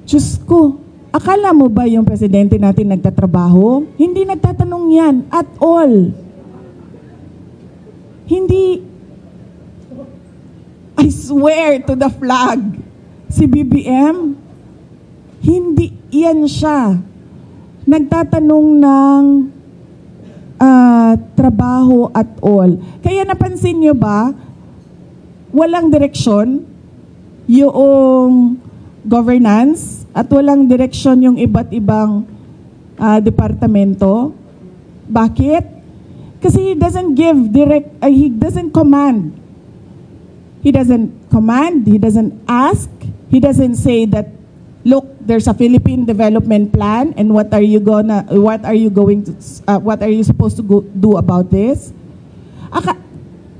Diyos ko, akala mo ba yung presidente natin nagtatrabaho? Hindi nagtatanong yan at all. Hindi, I swear to the flag, si BBM, hindi yan siya nagtatanong ng trabaho at all. Kaya napansin nyo ba, walang direksyon yung governance at walang direksyon yung iba't ibang departamento. Bakit? Kasi he doesn't give direct, he doesn't command. He doesn't command, he doesn't ask, he doesn't say that, look, there's a Philippine development plan and what are you supposed to do about this?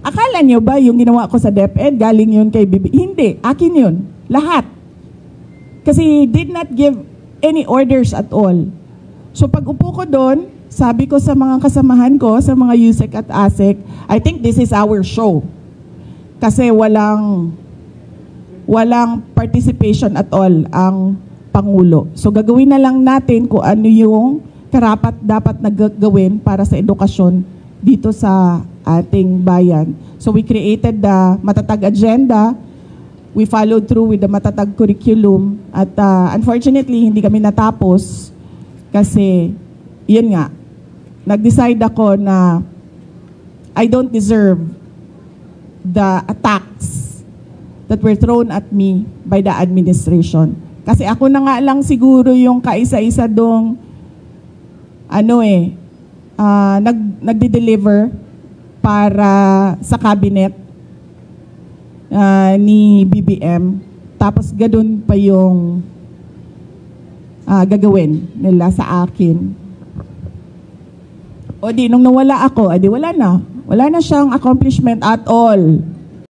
Akala nyo ba yung ginawa ko sa DepEd, galing yun kay Bibi? Hindi, akin yun. Lahat. Kasi he did not give any orders at all. So pag upo ko doon, sabi ko sa mga kasamahan ko, sa mga USEC at ASEC, I think this is our show. Kasi walang participation at all ang Pangulo. So gagawin na lang natin kung ano yung karapat dapat na gawin para sa edukasyon dito sa ating bayan. So we created the Matatag Agenda. We followed through with the Matatag Curriculum. At unfortunately, hindi kami natapos kasi, yun nga, nag-decide ako na I don't deserve the attacks that were thrown at me by the administration. Kasi ako na nga lang siguro yung kaisa-isa dong nagde-deliver para sa cabinet ni BBM. Tapos ganun pa yung gagawin nila sa akin. O di, nung nawala ako, edi wala na. Wala na siyang accomplishment at all.